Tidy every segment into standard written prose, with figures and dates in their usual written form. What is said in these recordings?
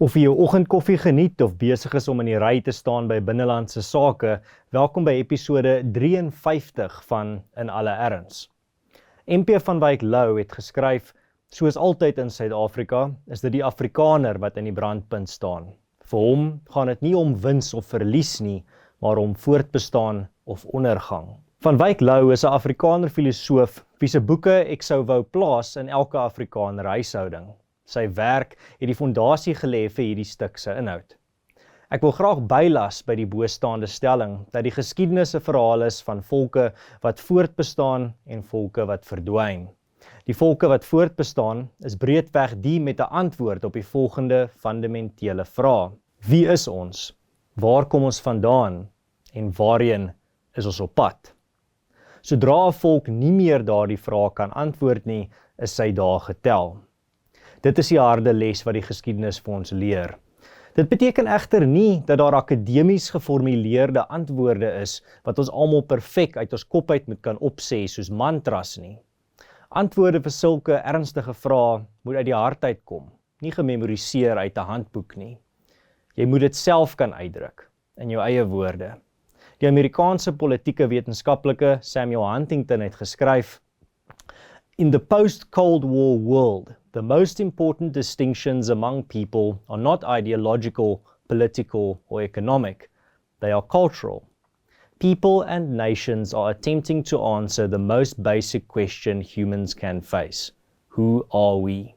Of jy jou oggendkoffie geniet of besig is om in die ry te staan by binnelandse sake, welkom by episode 53 van In Alle Erns. MP van Wyk Lou het geskryf, soos altyd in Suid-Afrika, is dit die Afrikaner wat in die brandpunt staan. Vir hom gaan dit nie om wins of verlies nie, maar om voortbestaan of ondergang. Van Wyk Lou is 'n Afrikaner filosoof wie se boeke ek sou wou plaas in elke Afrikaner huishouding. Sy werk het die fondasie gelê vir hierdie stuk se inhoud. Ek wil graag bylas by die bostaande stelling dat die geskiedenis 'n verhaal is van volke wat voortbestaan en volke wat verdwyn. Die volke wat voortbestaan is breedweg die met 'n antwoord op die volgende fundamentele vraag: wie is ons? Waar kom ons vandaan? En waarheen is ons op pad? Sodra 'n volk nie meer daardie vraag kan antwoord nie, is sy dae getel. Dit is die harde les wat die geskiedenis vir ons leer. Dit beteken egter nie dat daar akademies geformuleerde antwoorde is wat ons almal perfek uit ons kop uit moet kan opsê soos mantras nie. Antwoorde vir sulke ernstige vrae moet uit die hart uitkom, nie gememoriseer uit 'n handboek nie. Jy moet dit self kan uitdruk in jou eie woorde. Die Amerikaanse politieke wetenskaplike Samuel Huntington het geskryf: In the post-Cold War world, the most important distinctions among people are not ideological, political, or economic. They are cultural. People and nations are attempting to answer the most basic question humans can face. Who are we?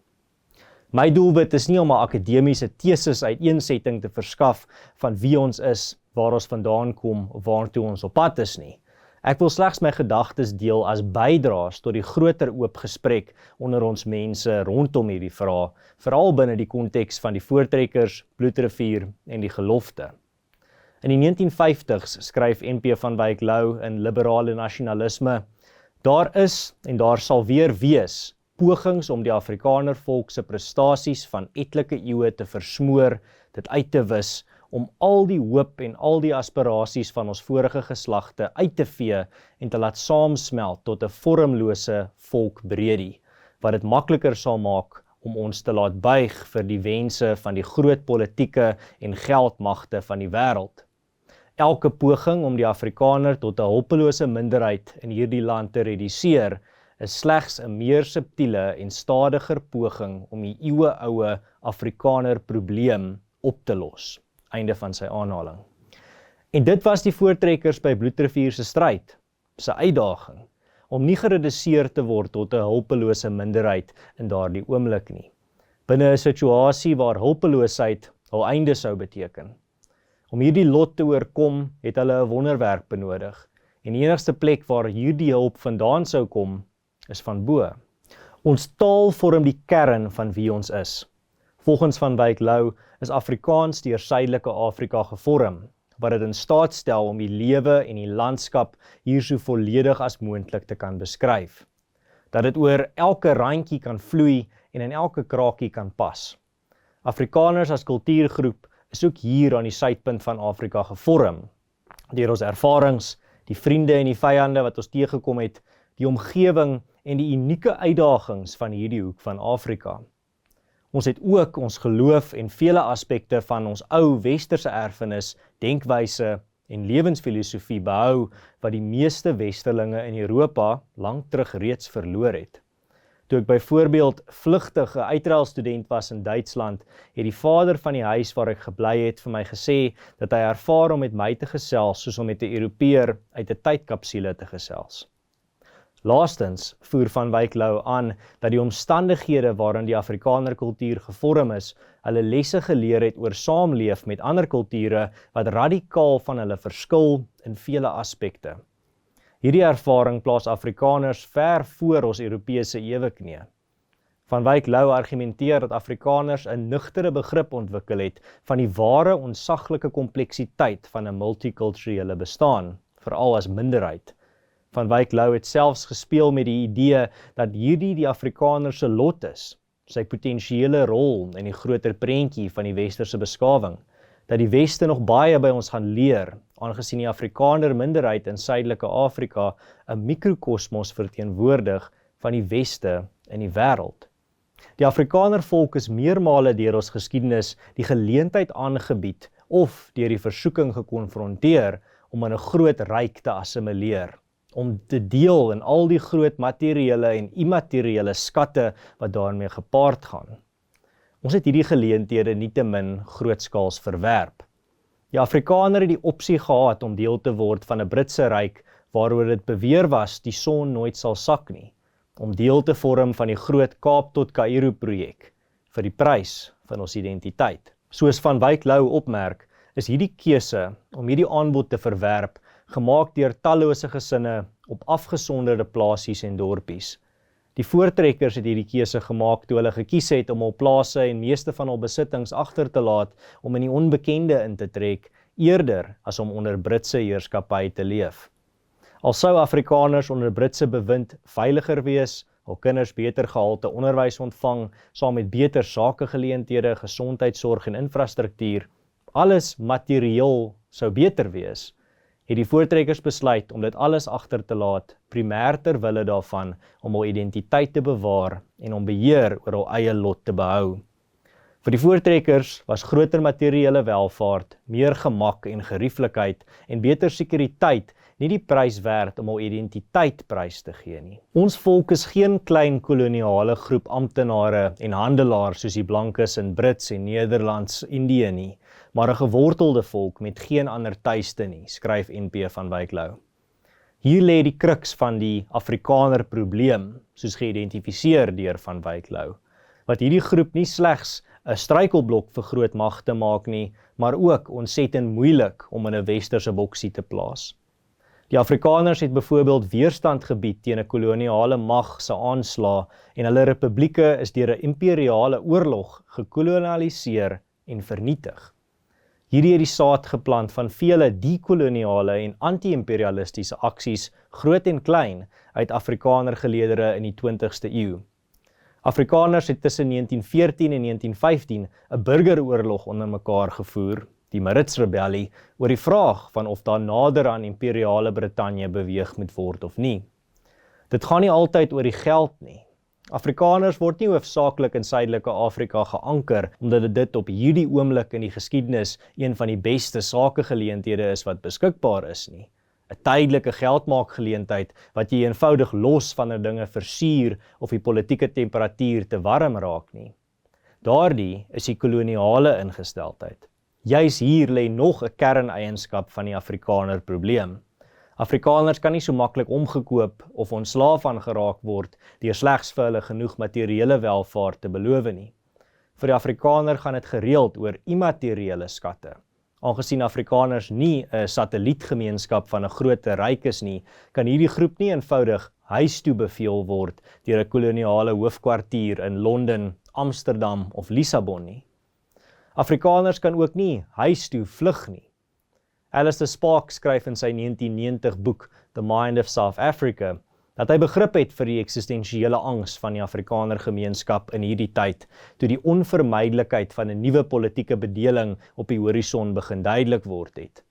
My doelwit is nie om 'n akademiese teses uiteensetting te verskaf van wie ons is, waar ons vandaan kom of waartoe ons op pad is nie. Ek wil slegs my gedagtes deel as bydraes tot die groter oop gesprek onder ons mense rondom hierdie vraag, veral binne die konteks van die voortrekkers, Bloedrivier en die gelofte. In die 1950s skryf NP van Wyk Lou in Liberale Nasionalisme: daar is en daar sal weer wees pogings om die Afrikaner volk se prestasies van etlike eeue te versmoor, dit uit te wis, om al die hoop en al die aspirasies van ons vorige geslagte uit te vee en te laat saamsmelt tot 'n vormlose volkbredie, wat dit makliker sal maak om ons te laat buig vir die wense van die groot politieke en geldmagte van die wêreld. Elke poging om die Afrikaner tot 'n hulpelose minderheid in hierdie land te reduseer, is slegs 'n meer subtiele en stadiger poging om die eeueoue Afrikaner probleem op te los. Einde van sy aanhaling. En dit was die voortrekkers by Bloedrivier se stryd, sy uitdaging, om nie gereduseer te word tot 'n hulpelose minderheid in daardie oomblik nie. Binne 'n situasie waar hulpeloosheid hul einde sou beteken. Om hierdie lot te oorkom, het hulle 'n wonderwerk benodig, en die enigste plek waar hierdie hulp vandaan sou kom, is van bo. Ons taal vorm die kern van wie ons is. Volgens Van Wyk Lou is Afrikaans deur Suidelike Afrika gevorm, wat dit in staat stel om die lewe en die landskap hier so volledig as moontlik te kan beskryf. Dat dit oor elke randjie kan vloei en in elke kraakie kan pas. Afrikaners as kultuurgroep is ook hier aan die suidpunt van Afrika gevorm, deur ons ervarings, die vriende en die vyande wat ons teëgekom het, die omgewing en die unieke uitdagings van hierdie hoek van Afrika. Ons het ook ons geloof en vele aspekte van ons ou westerse erfenis, denkwyse en lewensfilosofie behou wat die meeste westerlinge in Europa lank terug reeds verloor het. Toe ek byvoorbeeld vlugtig 'n uitruilstudent was in Duitsland, het die vader van die huis waar ek gebly het vir my gesê dat hy ervaar om met my te gesels soos om met 'n Europeër uit 'n tydkapsule te gesels. Laastens voer Van Wyk Lou aan dat die omstandighede waarin die Afrikaner kultuur gevorm is, hulle lesse geleer het oor saamleef met ander kulture wat radikaal van hulle verskil in vele aspekte. Hierdie ervaring plaas Afrikaners ver voor ons Europese eweknie. Van Wyk Lou argumenteer dat Afrikaners 'n nugtere begrip ontwikkel het van die ware onsaglike kompleksiteit van 'n multikulturele bestaan, veral as minderheid. Van Wyk Lou het selfs gespeel met die idee dat hierdie die Afrikaner se lot is, sy potensiële rol in die groter prentjie van die westerse beskawing, dat die Weste nog baie by ons gaan leer, aangesien die Afrikaner minderheid in Suidelike Afrika 'n mikrokosmos verteenwoordig van die Weste in die wêreld. Die Afrikaner volk is meermale deur ons geskiedenis die geleentheid aangebied of deur die versoeking gekonfronteer om in 'n groot ryk te assimileer, om te deel in al die groot materiële en immateriële skatte wat daarmee gepaard gaan. Ons het hierdie geleenthede nietemin grootskaals verwerp. Die Afrikaner het die opsie gehad om deel te word van 'n Britse ryk waaroor dit beweer was die son nooit sal sak nie, om deel te vorm van die groot Kaap tot Kaïro projek vir die prys van ons identiteit. Soos Van Wyk Lou opmerk, is hierdie keuse om hierdie aanbod te verwerp gemaak deur tallose gesinne op afgesonderde plasies en dorpies. Die voortrekkers het hierdie keuse gemaak toe hulle gekies het om hul plase en meeste van hul besittings agter te laat om in die onbekende in te trek, eerder as om onder Britse heerskappy te leef. Al sou Afrikaners onder Britse bewind veiliger wees, hul kinders beter gehalte onderwys ontvang, saam met beter sakegeleenthede, gesondheidsorg en infrastruktuur, alles materieel sou beter wees, het die voortrekkers besluit om dit alles agter te laat, primêr ter wille daarvan om hul identiteit te bewaar en om beheer oor hul eie lot te behou. Vir die voortrekkers was groter materiële welvaart, meer gemak en gerieflikheid en beter sekuriteit nie die prys werd om hul identiteit prys te gee nie. Ons volk is geen klein koloniale groep amptenare en handelaars soos die blankes in Brits en Nederlands-Indië nie, maar 'n gewortelde volk met geen ander tuiste nie, skryf NP van Wyk Lou. Hier lê die kruks van die Afrikaner probleem, soos geïdentifiseer deur Van Wyk Lou, wat hierdie groep nie slegs 'n struikelblok vir groot magte maak nie, maar ook ontsettend moeilik om in 'n westerse boksie te plaas. Die Afrikaners het byvoorbeeld weerstand gebied teen 'n koloniale mag se aanslae en hulle republieke is deur 'n imperiale oorlog gekolonialiseer en vernietig. Hierdie het die saad geplant van vele dekoloniale en anti-imperialistiese aksies, groot en klein, uit Afrikaner-geleedere in die 20ste eeu. Afrikaners het tussen 1914 en 1915 'n burgeroorlog onder mekaar gevoer, die Maritsrebellie, oor die vraag van of daar nader aan imperiale Brittanje beweeg moet word of nie. Dit gaan nie altyd oor die geld nie. Afrikaners word nie hoofsaaklik in Suidelike Afrika geanker, omdat dit op hierdie oomblik in die geskiedenis een van die beste sakegeleenthede is wat beskikbaar is nie. 'n Tydelike geldmaakgeleentheid wat jy eenvoudig los wanneer dinge versuur of die politieke temperatuur te warm raak nie. Daardie is die koloniale ingesteldheid. Juis hier lê nog 'n kerneienskap van die Afrikaner probleem. Afrikaners kan nie so maklik omgekoop of ontslaaf van geraak word deur slegs vir hulle genoeg materiële welvaart te beloof nie. Vir die Afrikaner gaan dit gereeld oor immateriële skatte. Aangesien Afrikaners nie 'n satellietgemeenskap van 'n groot ryk is nie, kan hierdie groep nie eenvoudig huis toe beveel word deur 'n koloniale hoofkwartier in Londen, Amsterdam of Lissabon nie. Afrikaners kan ook nie huis toe vlug nie. Alistair Sparks skryf in sy 1990 boek The Mind of South Africa dat hy begrip het vir die eksistensiële angs van die Afrikaner gemeenskap in hierdie tyd, toe die onvermydelikheid van 'n nuwe politieke bedeling op die horison begin duidelik word het.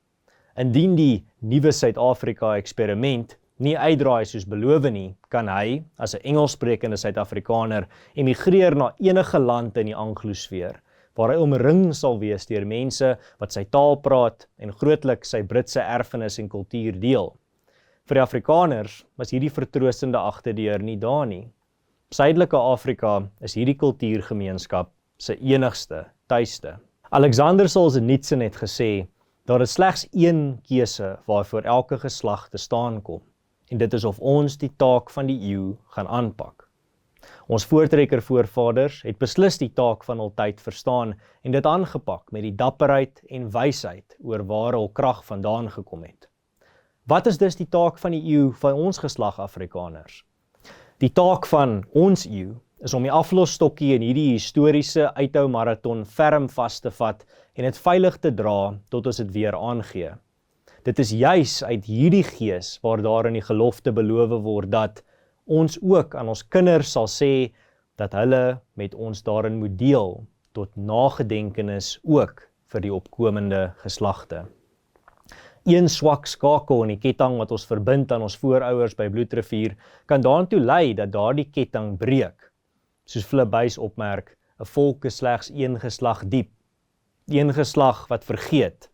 Indien die nuwe Suid-Afrika eksperiment nie uitdraai soos beloof nie, kan hy, as 'n Engelssprekende Suid-Afrikaner, emigreer na enige land in die Anglosfeer, waar hy omring sal wees deur mense wat sy taal praat en grootliks sy Britse erfenis en kultuur deel. Vir die Afrikaners was hierdie vertroostende agterdeur nie daar nie. Suidelike Afrika is hierdie kultuurgemeenskap se enigste tuiste. Alexander Solzhenitsyn het gesê, daar is slegs een keuse waarvoor elke geslag te staan kom, en dit is of ons die taak van die eeu gaan aanpak. Ons voortrekkervoorvaders het beslis die taak van hul tyd verstaan en dit aangepak met die dapperheid en wysheid oor waar hul krag vandaan gekom het. Wat is dus die taak van die eeu van ons geslag Afrikaners? Die taak van ons eeu is om die aflosstokkie in hierdie historiese uithou marathon ferm vas te vat en dit veilig te dra tot ons dit weer aangee. Dit is juis uit hierdie gees waar daar in die gelofte beloof word dat ons ook aan ons kinders sal sê dat hulle met ons daarin moet deel tot nagedenkenis ook vir die opkomende geslagte. Een swak skakel in die ketting wat ons verbind aan ons voorouers by Bloedrivier kan daartoe lei dat daardie ketting breek. Soos Philip Buys opmerk, 'n volk is slegs een geslag diep. Een geslag wat vergeet,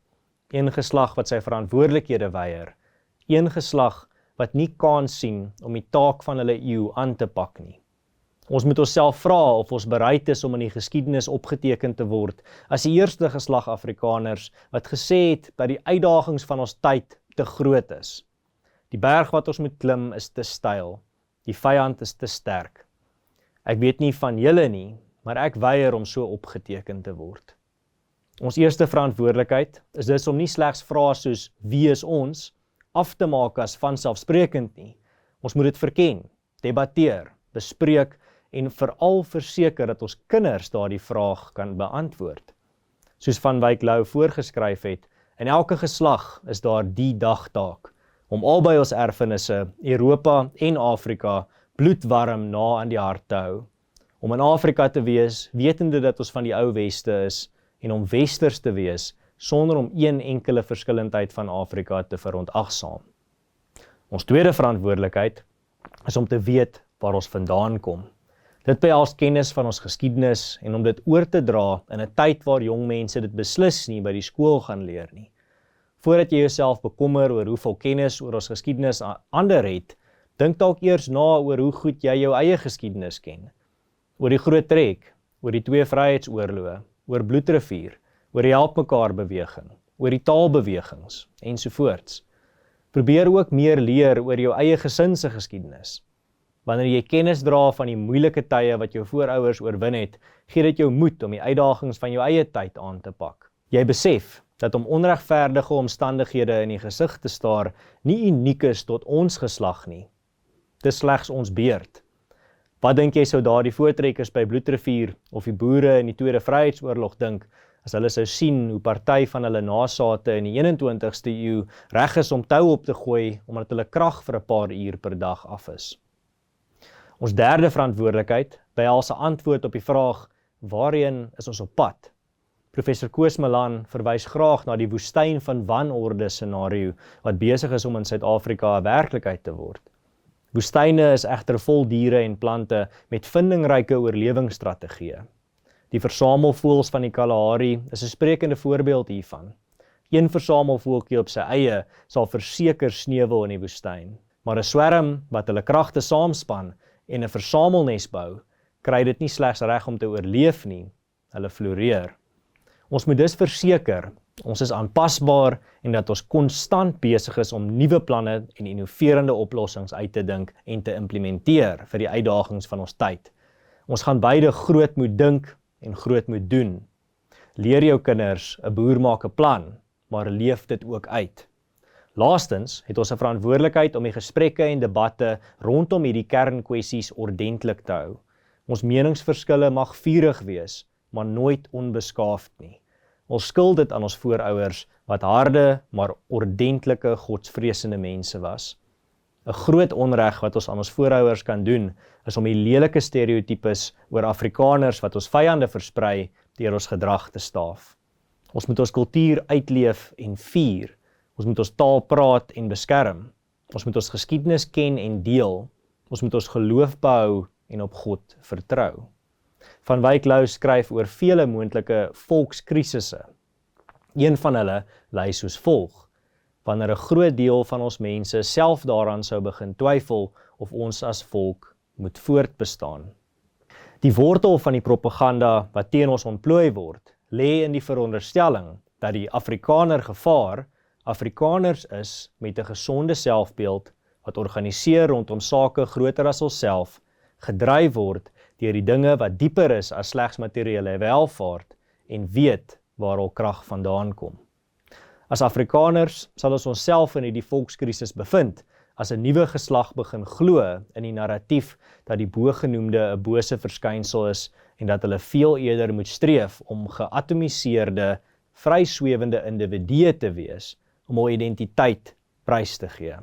een geslag wat sy verantwoordelikhede weier, een geslag wat nie kans sien om die taak van hulle eeu aan te pak nie. Ons moet onsself vra of ons bereid is om in die geskiedenis opgeteken te word as die eerste geslag Afrikaners wat gesê het dat die uitdagings van ons tyd te groot is. Die berg wat ons moet klim is te steil, die vyand is te sterk. Ek weet nie van julle nie, maar ek weier om so opgeteken te word. Ons eerste verantwoordelikheid is dus om nie slegs vrae soos wie is ons af te maak as vanselfsprekend nie. Ons moet dit verken, debatteer, bespreek en veral verseker dat ons kinders daardie vraag kan beantwoord. Soos Van Wyk Louw voorgeskryf het, in elke geslag is daar die dagtaak om albei ons erfenisse, Europa en Afrika, bloedwarm na aan die hart te hou. Om in Afrika te wees, wetende dat ons van die ou Weste is, en om Westers te wees, sonder om een enkele verskillendheid van Afrika te verontagsaam. Ons tweede verantwoordelikheid is om te weet waar ons vandaan kom. Dit behels kennis van ons geskiedenis en om dit oor te dra in 'n tyd waar jong mense dit beslis nie by die skool gaan leer nie. Voordat jy jouself bekommer oor hoeveel kennis oor ons geskiedenis ander het, dink dalk eers na oor hoe goed jy jou eie geskiedenis ken. Oor die Groot Trek, oor die 2 Vryheidsoorloë, oor Bloedrivier, oor die Help Mekaar beweging, oor die taalbewegings ensovoorts. Probeer ook meer leer oor jou eie gesin se geskiedenis. Wanneer jy kennis dra van die moeilike tye wat jou voorouers oorwin het, gee dit jou moed om die uitdagings van jou eie tyd aan te pak. Jy besef dat om onregverdige omstandighede in die gesig te staar nie uniek is tot ons geslag nie. Dis slegs ons beurt. Wat dink jy sou daardie voortrekkers by Bloedrivier of die boere in die Tweede Vryheidsoorlog dink as hulle sou sien hoe party van hulle nasate in die 21ste eeu reg is om tou op te gooi omdat hulle krag vir 'n paar uur per dag af is? Ons derde verantwoordelikheid behels 'n antwoord op die vraag, waarheen is ons op pad? Professor Koos Malan verwys graag na die woestyn van wanorde scenario wat besig is om in Suid-Afrika 'n werklikheid te word. Woestyne is egter vol diere en plante met vindingryke oorlewingsstrategieë. Die versamelvoëls van die Kalahari is 'n sprekende voorbeeld hiervan. Een versamelvoeltjie op sy eie sal verseker sneuwel in die woestyn, maar 'n swerm wat hulle kragte saamspan en 'n versamelnes bou, kry dit nie slegs reg om te oorleef nie, hulle floreer. Ons moet dus verseker, ons is aanpasbaar en dat ons konstant besig is om nuwe planne en innoverende oplossings uit te dink en te implementeer vir die uitdagings van ons tyd. Ons gaan beide groot moet dink en groot moet doen. Leer jou kinders, 'n boer maak 'n plan, maar leef dit ook uit. Laastens het ons 'n verantwoordelikheid om die gesprekke en debatte rondom hierdie kernkwessies ordentlik te hou. Ons meningsverskille mag vurig wees, maar nooit onbeskaafd nie. Ons skuld dit aan ons voorouers wat harde, maar ordentlike godsvreesende mense was. 'n Groot onreg wat ons aan ons voorouers kan doen, is om die lelike stereotypes oor Afrikaners wat ons vyande versprei, deur ons gedrag te staaf. Ons moet ons kultuur uitleef en vier. Ons moet ons taal praat en beskerm. Ons moet ons geskiedenis ken en deel. Ons moet ons geloof behou en op God vertrou. Van Wyk Louw skryf oor vele moontlike volkskrisisse. Een van hulle lui soos volg: wanneer 'n groot deel van ons mense self daaraan sou begin twyfel of ons as volk moet voortbestaan. Die wortel van die propaganda wat teen ons ontplooi word, lê in die veronderstelling dat die Afrikaner gevaar Afrikaners is met 'n gesonde selfbeeld wat organiseer rondom sake groter as onsself, gedryf word deur die dinge wat dieper is as slegs materiële welvaart en weet waar hul krag vandaan kom. As Afrikaners sal ons onsself in hierdie volkskrisis bevind as 'n nuwe geslag begin glo in die narratief dat die bogenoemde 'n bose verskynsel is en dat hulle veel eerder moet streef om geatomiseerde, vryswewende individue te wees om hul identiteit prys te gee.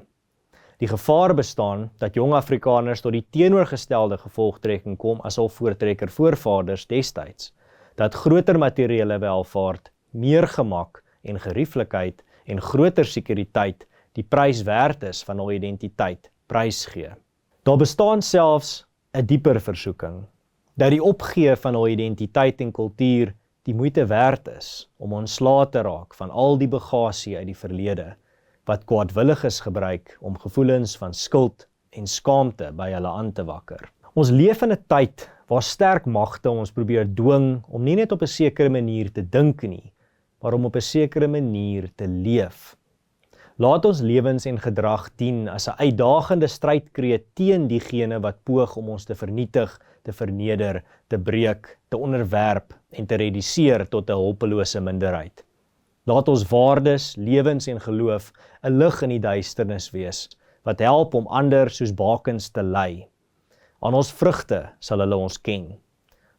Die gevaar bestaan dat jong Afrikaners tot die teenoorgestelde gevolgtrekking kom as hul voortrekker voorvaders destyds, dat groter materiële welvaart, meer gemak en gerieflikheid en groter sekuriteit die prys werd is van hul identiteit prysgee. Daar bestaan selfs 'n dieper versoeking. Dat die opgee van hul identiteit en kultuur die moeite werd is om ontslae te raak van al die bagasie uit die verlede, wat kwaadwilliges gebruik om gevoelens van skuld en skaamte by hulle aan te wakker. Ons leef in 'n tyd waar sterk magte ons probeer dwing om nie net op 'n sekere manier te dink nie, maar om op 'n sekere manier te leef. Laat ons lewens en gedrag dien as 'n uitdagende strydkreet teen diegene wat poog om ons te vernietig, te verneder, te breek, te onderwerp en te reduseer tot 'n hulpelose minderheid. Laat ons waardes, lewens en geloof 'n lig in die duisternis wees, wat help om ander soos bakens te lei. Aan ons vrugte sal hulle ons ken.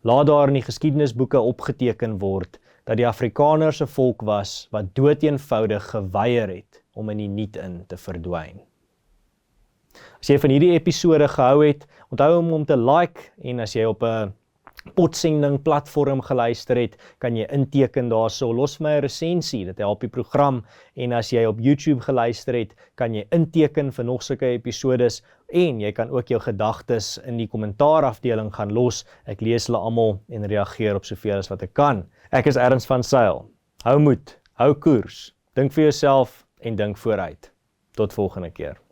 Laat daar in die geskiedenisboeke opgeteken word dat die Afrikaners 'n volk was wat doeteenvoudig geweier het om in die niet in te verdwyn. As jy van hierdie episode gehou het, onthou om te like, en as jy op 'n podsending platform geluister het, kan jy inteken daarso, los my 'n resensie, dit help die program, en as jy op YouTube geluister het, kan jy inteken vir nog sulke episodes, en jy kan ook jou gedagtes in die kommentaarafdeling gaan los, ek lees hulle almal en reageer op soveel as wat ek kan. Ek is Ernst van Zyl. Hou moed, hou koers, dink vir jouself en dink vooruit. Tot volgende keer.